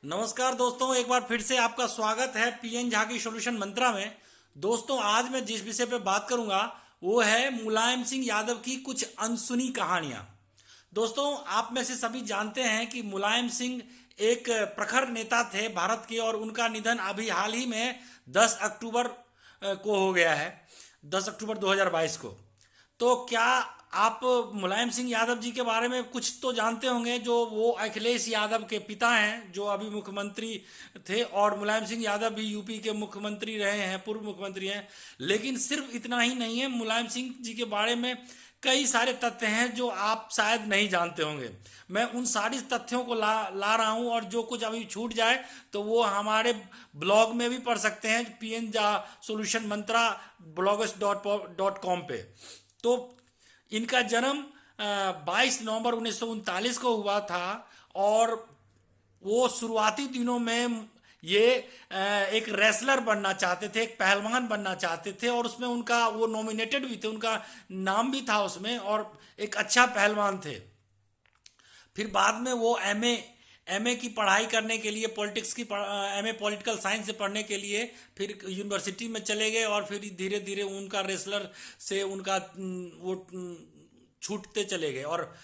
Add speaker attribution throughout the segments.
Speaker 1: नमस्कार दोस्तों, एक बार फिर से आपका स्वागत है पीएन झा की सॉल्यूशन मंत्रा में। दोस्तों, आज मैं जिस विषय पे बात करूंगा वो है मुलायम सिंह यादव की कुछ अनसुनी कहानियां। दोस्तों, आप में से सभी जानते हैं कि मुलायम सिंह एक प्रखर नेता थे भारत के, और उनका निधन अभी हाल ही में 10 अक्टूबर को हो गया है, 10 अक्टूबर 2022 को। तो क्या आप मुलायम सिंह यादव जी के बारे में कुछ तो जानते होंगे, जो वो अखिलेश यादव के पिता हैं, जो अभी मुख्यमंत्री थे, और मुलायम सिंह यादव भी यूपी के मुख्यमंत्री रहे हैं, पूर्व मुख्यमंत्री हैं। लेकिन सिर्फ इतना ही नहीं है, मुलायम सिंह जी के बारे में कई सारे तथ्य हैं जो आप शायद नहीं जानते होंगे। मैं उन सारी तथ्यों को ला रहा हूं, और जो कुछ अभी छूट जाए तो वो हमारे ब्लॉग में भी पढ़ सकते हैं, पीएन झा सोल्यूशन मंत्रा bloggers.com पे। तो इनका जन्म 22 नवंबर 1939 को हुआ था, और वो शुरुआती दिनों में ये एक रेसलर बनना चाहते थे, एक पहलवान बनना चाहते थे, और उसमें उनका वो नॉमिनेटेड भी थे, उनका नाम भी था उसमें, और एक अच्छा पहलवान थे। फिर बाद में वो एमए की पढ़ाई करने के लिए, पॉलिटिक्स की एमए पॉलिटिकल साइंस से पढ़ने के लिए फिर यूनिवर्सिटी में चले गए, और फिर धीरे धीरे उनका रेसलर से उनका वो छूटते चले गए, और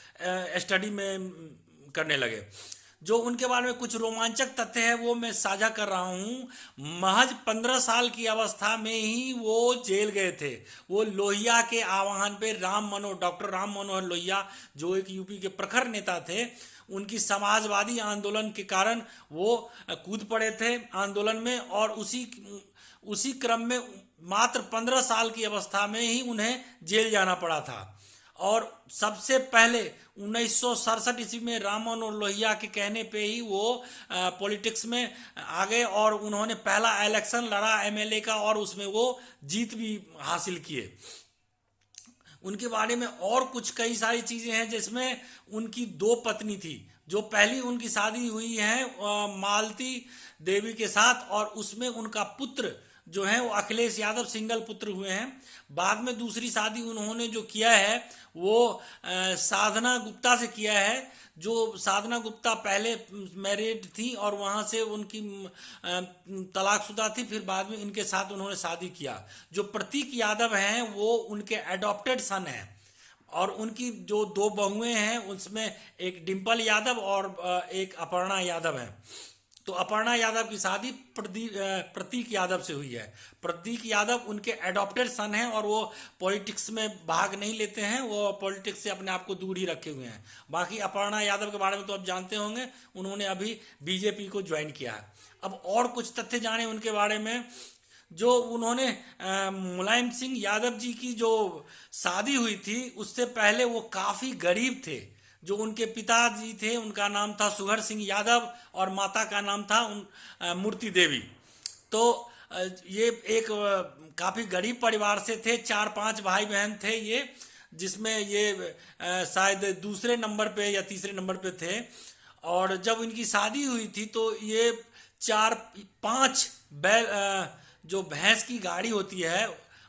Speaker 1: स्टडी में करने लगे। जो उनके बारे में कुछ रोमांचक तथ्य है वो मैं साझा कर रहा हूँ। महज 15 साल की अवस्था में ही वो जेल गए थे। वो लोहिया के आह्वान पे डॉक्टर राम मनोहर लोहिया, जो एक यूपी के प्रखर नेता थे, उनकी समाजवादी आंदोलन के कारण वो कूद पड़े थे आंदोलन में, और उसी क्रम में मात्र 15 साल की अवस्था में ही उन्हें जेल जाना पड़ा था। और सबसे पहले 1967 ईस्वी में राम मनोहर लोहिया के कहने पे ही वो पॉलिटिक्स में आ गए, और उन्होंने पहला इलेक्शन लड़ा एमएलए का, और उसमें वो जीत भी हासिल किए। उनके बारे में और कुछ कई सारी चीजें हैं, जिसमें उनकी 2 पत्नी थी। जो पहली उनकी शादी हुई है मालती देवी के साथ, और उसमें उनका पुत्र जो है वो अखिलेश यादव सिंगल पुत्र हुए हैं। बाद में दूसरी शादी उन्होंने जो किया है वो साधना गुप्ता से किया है। जो साधना गुप्ता पहले मैरिड थी, और वहां से उनकी तलाकशुदा थी, फिर बाद में इनके साथ उन्होंने शादी किया। जो प्रतीक यादव हैं वो उनके एडॉप्टेड सन हैं, और उनकी जो 2 बहुएं हैं उसमें एक डिंपल यादव और एक अपर्णा यादव है। तो अपर्णा यादव की शादी प्रतीक यादव से हुई है। प्रतीक यादव उनके एडॉप्टेड सन हैं, और वो पॉलिटिक्स में भाग नहीं लेते हैं, वो पॉलिटिक्स से अपने आप को दूर ही रखे हुए हैं। बाकी अपर्णा यादव के बारे में तो आप जानते होंगे, उन्होंने अभी बीजेपी को ज्वाइन किया है। अब और कुछ तथ्य जाने उनके बारे में। जो उन्होंने मुलायम सिंह यादव जी की जो शादी हुई थी, उससे पहले वो काफ़ी गरीब थे। जो उनके पिताजी थे उनका नाम था सुघर सिंह यादव, और माता का नाम था मूर्ति देवी। तो ये एक काफ़ी गरीब परिवार से थे। 4-5 भाई बहन थे ये, जिसमें ये शायद दूसरे नंबर पे या तीसरे नंबर पे थे। और जब इनकी शादी हुई थी तो ये 4-5 बैल जो भैंस की गाड़ी होती है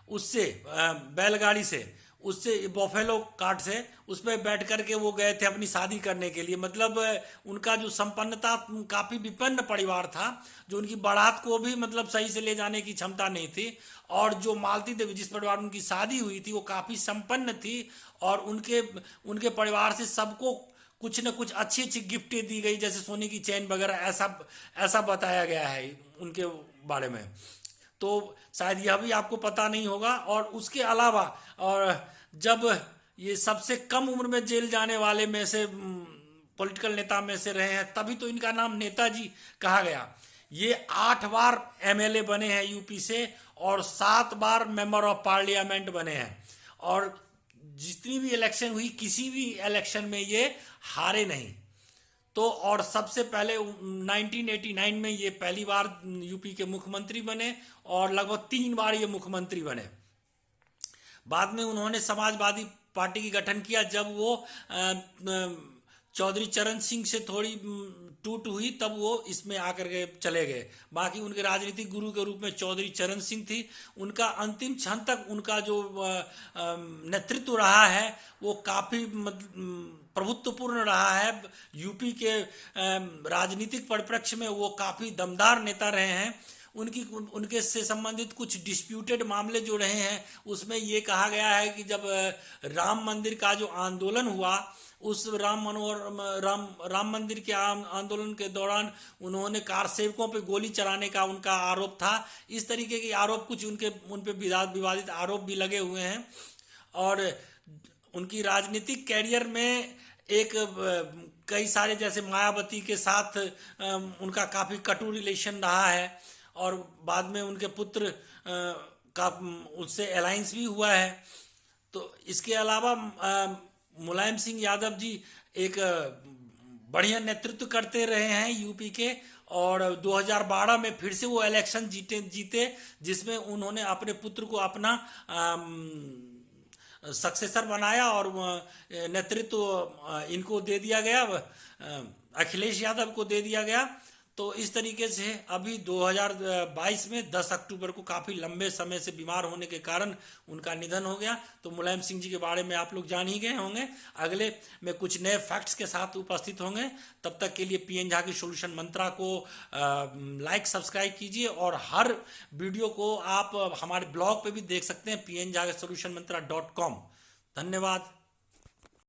Speaker 1: उससे, बैलगाड़ी से, उससे बफेलो कार्ट से, उस पर बैठ करके वो गए थे अपनी शादी करने के लिए। मतलब उनका जो संपन्नता, काफ़ी विपन्न परिवार था, जो उनकी बारात को भी मतलब सही से ले जाने की क्षमता नहीं थी। और जो मालती देवी जिस परिवार में उनकी शादी हुई थी वो काफ़ी संपन्न थी, और उनके परिवार से सबको कुछ न कुछ अच्छी अच्छी गिफ्टें दी गई, जैसे सोने की चेन वगैरह, ऐसा बताया गया है उनके बारे में। तो शायद यह भी आपको पता नहीं होगा। और उसके अलावा, और जब ये सबसे कम उम्र में जेल जाने वाले में से पॉलिटिकल नेता में से रहे हैं, तभी तो इनका नाम नेताजी कहा गया। ये 8 बार एमएलए बने हैं यूपी से, और 7 बार मेंबर ऑफ पार्लियामेंट बने हैं। और जितनी भी इलेक्शन हुई, किसी भी इलेक्शन में ये हारे नहीं। तो और सबसे पहले 1989 में ये पहली बार यूपी के मुख्यमंत्री बने, और लगभग 3 बार ये मुख्यमंत्री बने। बाद में उन्होंने समाजवादी पार्टी की गठन किया, जब वो चौधरी चरण सिंह से थोड़ी टूट हुई, तब वो इसमें आकर के चले गए। बाकी उनके राजनीतिक गुरु के रूप में चौधरी चरण सिंह थी। उनका अंतिम क्षण तक उनका जो नेतृत्व रहा है वो काफ़ी प्रभुत्वपूर्ण रहा है। यूपी के राजनीतिक परिप्रेक्ष्य में वो काफ़ी दमदार नेता रहे हैं। उनके से संबंधित कुछ डिस्प्यूटेड मामले जो रहे हैं उसमें ये कहा गया है कि जब राम मंदिर का जो आंदोलन हुआ, उस राम मंदिर के आंदोलन के दौरान उन्होंने कार सेवकों पे गोली चलाने का उनका आरोप था। इस तरीके के आरोप कुछ उन पे विवादित आरोप भी लगे हुए हैं। और उनकी राजनीतिक कैरियर में एक कई सारे, जैसे मायावती के साथ उनका काफ़ी कटु रिलेशन रहा है और बाद में उनके पुत्र का उससे अलायंस भी हुआ है। तो इसके अलावा मुलायम सिंह यादव जी एक बढ़िया नेतृत्व करते रहे हैं यूपी के, और 2012 में फिर से वो इलेक्शन जीते जिसमें उन्होंने अपने पुत्र को अपना सक्सेसर बनाया और नेतृत्व इनको दे दिया गया, अखिलेश यादव को दे दिया गया। तो इस तरीके से अभी 2022 में 10 अक्टूबर को काफ़ी लंबे समय से बीमार होने के कारण उनका निधन हो गया। तो मुलायम सिंह जी के बारे में आप लोग जान ही गए होंगे। अगले में कुछ नए फैक्ट्स के साथ उपस्थित होंगे। तब तक के लिए पीएन झा की सॉल्यूशन मंत्रा को लाइक सब्सक्राइब कीजिए, और हर वीडियो को आप हमारे ब्लॉग पे भी देख सकते हैं, pnjhagasolutionmantra.com। धन्यवाद।